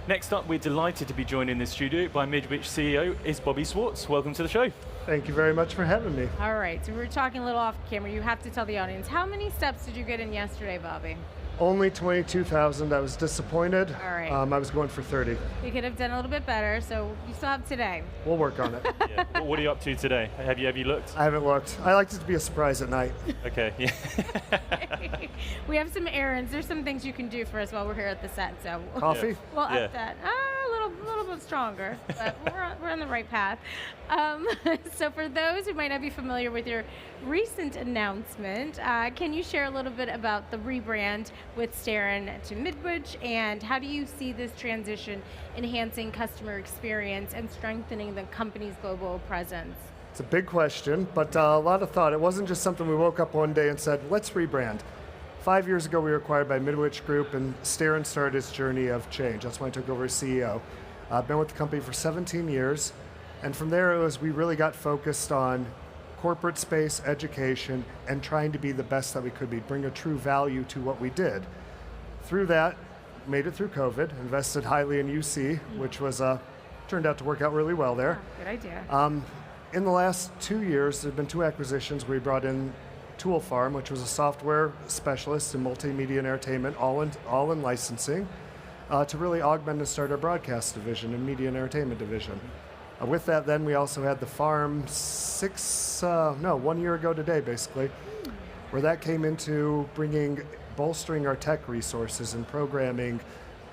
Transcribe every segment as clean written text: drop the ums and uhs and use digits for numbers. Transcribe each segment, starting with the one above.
Next up, we're delighted to be joined in the studio by Midwich CEO, is Bobby Swartz. Welcome to the show. Thank you very much for having me. All right, so we were talking a little off camera. You have to tell the audience, how many steps did you get in yesterday, Bobby? Only 22,000. I was disappointed. All right. I was going for 30. You could have done a little bit better, so you still have today. We'll work on it. Yeah. What are you up to today? Have you looked? I haven't looked. I like it to be a surprise at night. Okay, yeah. We have some errands. There's some things you can do for us while we're here at the set. So Coffee? we'll Yeah. up that. A little bit stronger, but we're on the right path. So for those who might not be familiar with your recent announcement, can you share a little bit about the rebrand with Starin to Midwich, and how do you see this transition enhancing customer experience and strengthening the company's global presence? It's a big question, but a lot of thought. It wasn't just something we woke up one day and said, let's rebrand. 5 years ago, we were acquired by Midwich Group, and Starin started its journey of change. That's when I took over as CEO. I've been with the company for 17 years, and from there, we really got focused on corporate space, education, and trying to be the best that we could be, bring a true value to what we did. Through that, made it through COVID, invested highly in UC, which was turned out to work out really well there. Good idea. In the last 2 years, there have been 2 acquisitions. We brought in Tool Farm, which was a software specialist in multimedia and entertainment, all in licensing, to really augment and start our broadcast division and media and entertainment division. With that, then we also had the farm 1 year ago today, basically, where that came into bolstering our tech resources and programming,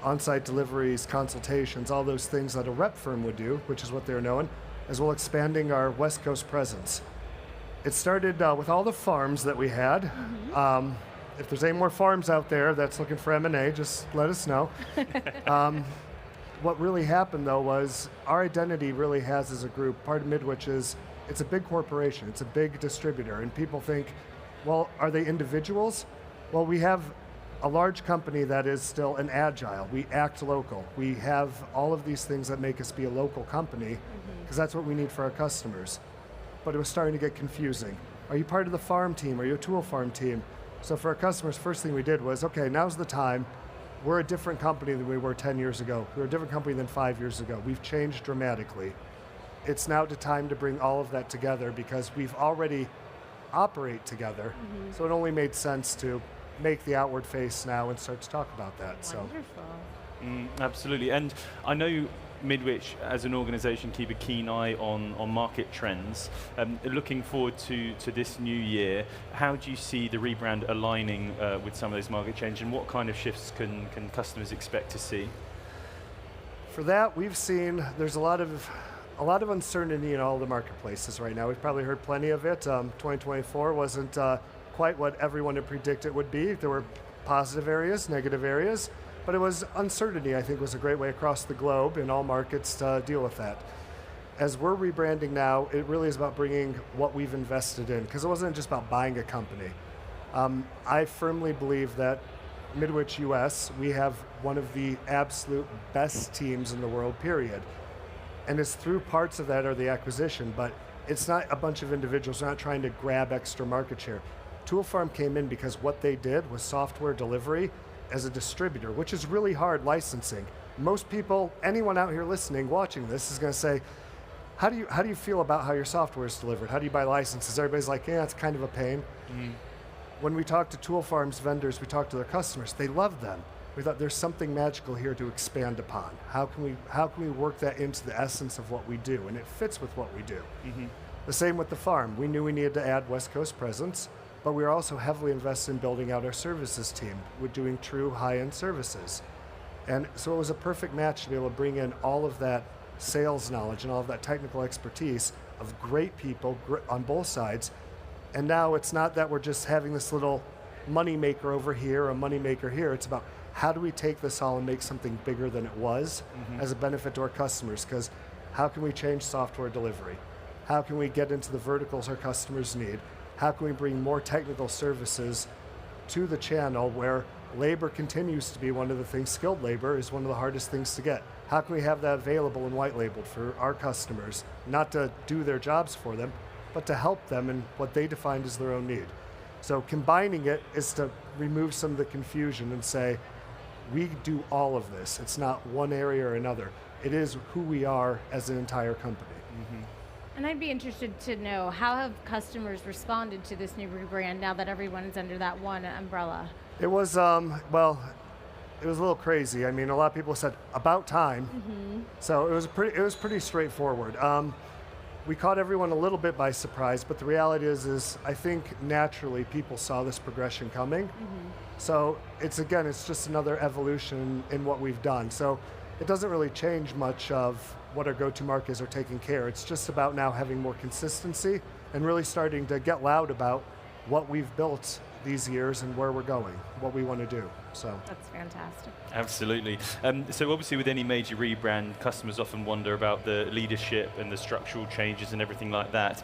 on-site deliveries, consultations, all those things that a rep firm would do, which is what they're known, as well expanding our West Coast presence. It started with all the farms that we had. If there's any more farms out there that's looking for M&A, just let us know. What really happened, though, was our identity really has as a group, part of Midwich is, it's a big corporation, it's a big distributor, and people think, well, are they individuals? Well, we have a large company that is still an agile. We act local. We have all of these things that make us be a local company, because that's what we need for our customers. But it was starting to get confusing. Are you part of the farm team? Are you a tool farm team? So for our customers, first thing we did was, okay, now's the time. We're a different company than we were 10 years ago. We're a different company than 5 years ago. We've changed dramatically. It's now the time to bring all of that together because we've already operate together. So it only made sense to make the outward face now and start to talk about that. Wonderful. Absolutely, and I know Midwich, as an organisation, keep a keen eye on market trends. Looking forward to this new year, how do you see the rebrand aligning with some of those market changes, and what kind of shifts can customers expect to see? For that, we've seen there's a lot of uncertainty in all the marketplaces right now. We've probably heard plenty of it. 2024 wasn't quite what everyone had predicted it would be. There were positive areas, negative areas. But it was uncertainty, I think, was a great way across the globe in all markets to deal with that. As we're rebranding now, it really is about bringing what we've invested in, because it wasn't just about buying a company. I firmly believe that Midwich US, we have one of the absolute best teams in the world, period. And it's through parts of that are the acquisition, but it's not a bunch of individuals. We're not trying to grab extra market share. Tool Farm came in because what they did was software delivery as a distributor, which is really hard licensing. Most people, anyone out here listening, watching this, is going to say, how do you feel about how your software is delivered? How do you buy licenses? Everybody's like, yeah, it's kind of a pain. When we talk to Tool Farm's vendors, we talk to their customers, they love them. We thought there's something magical here to expand upon. How can we work that into the essence of what we do? And it fits with what we do. The same with the farm. We knew we needed to add West Coast presence, but we are also heavily invested in building out our services team. We're doing true high-end services. And so it was a perfect match to be able to bring in all of that sales knowledge and all of that technical expertise of great people on both sides. And now it's not that we're just having this little money maker over here or a money maker here. It's about how do we take this all and make something bigger than it was as a benefit to our customers? Because how can we change software delivery? How can we get into the verticals our customers need? How can we bring more technical services to the channel where labor continues to be one of the things, skilled labor is one of the hardest things to get. How can we have that available and white labeled for our customers, not to do their jobs for them, but to help them in what they defined as their own need. So combining it is to remove some of the confusion and say, we do all of this. It's not one area or another. It is who we are as an entire company. And I'd be interested to know, how have customers responded to this new rebrand now that everyone is under that one umbrella? It was, well, it was a little crazy. I mean, a lot of people said, about time. So it was pretty straightforward. We caught everyone a little bit by surprise, but the reality is I think naturally people saw this progression coming. So it's just another evolution in what we've done. So it doesn't really change much of what our go-to markets are taking care. It's just about now having more consistency and really starting to get loud about what we've built these years and where we're going, what we want to do. So That's fantastic. Absolutely. So obviously with any major rebrand, customers often wonder about the leadership and the structural changes and everything like that.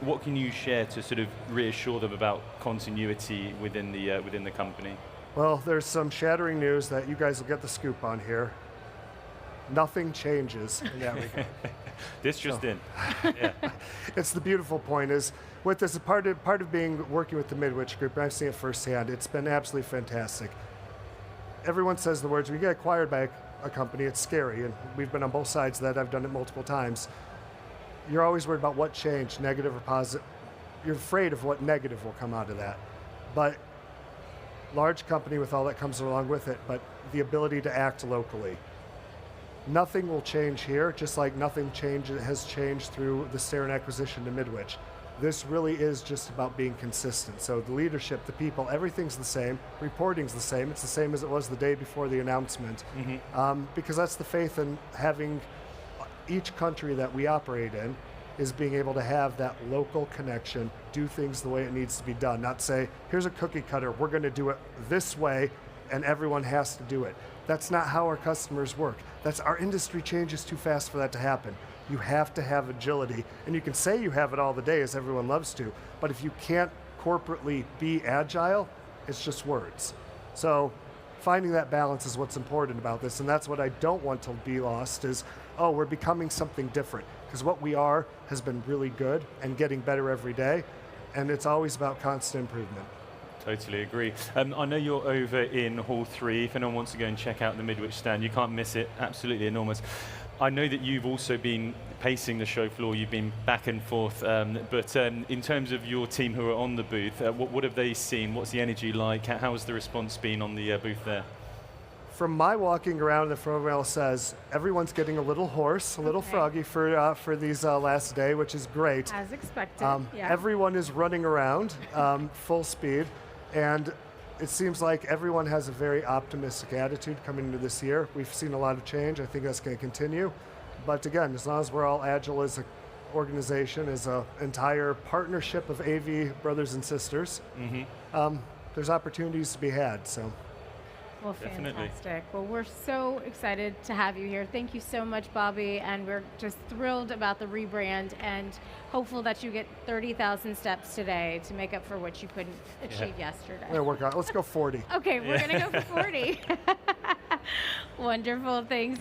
What can you share to sort of reassure them about continuity within the company? Well, there's some shattering news that you guys will get the scoop on here. Nothing changes in that regard. This just in. Yeah. It's the beautiful point is, with this, part of being working with the Midwich group, and I've seen it firsthand, it's been absolutely fantastic. Everyone says the words, when you get acquired by a company, it's scary, and we've been on both sides of that. I've done it multiple times. You're always worried about what changed, negative or positive. You're afraid of what negative will come out of that. But large company with all that comes along with it, but the ability to act locally. Nothing will change here, just like nothing has changed through the Starin acquisition to Midwich. This really is just about being consistent. So the leadership, the people, everything's the same. Reporting's the same. It's the same as it was the day before the announcement. Because that's the faith in having each country that we operate in is being able to have that local connection, do things the way it needs to be done. Not say, here's a cookie cutter, we're going to do it this way, and everyone has to do it. That's not how our customers work. Our industry changes too fast for that to happen. You have to have agility, and you can say you have it all the day, as everyone loves to, but if you can't corporately be agile, it's just words. So finding that balance is what's important about this, and that's what I don't want to be lost is, oh, we're becoming something different, because what we are has been really good and getting better every day, and it's always about constant improvement. Totally agree. I know you're over in Hall 3. If anyone wants to go and check out the Midwich stand, you can't miss it. Absolutely enormous. I know that you've also been pacing the show floor. You've been back and forth. But in terms of your team who are on the booth, what have they seen? What's the energy like? How has the response been on the booth there? From my walking around, the everyone else says, everyone's getting a little hoarse, a little froggy for these last day, which is great. As expected, yeah. Everyone is running around full speed. And it seems like everyone has a very optimistic attitude coming into this year. We've seen a lot of change. I think that's going to continue. But again, as long as we're all agile as an organization, as an entire partnership of AV brothers and sisters, there's opportunities to be had. So. Well, Definitely. fantastic. Well, we're so excited to have you here. Thank you so much, Bobby, and we're just thrilled about the rebrand and hopeful that you get 30,000 steps today to make up for what you couldn't achieve yesterday. We're going to work on it. Let's go 40. Okay, we're going to go for 40. Wonderful. Thanks.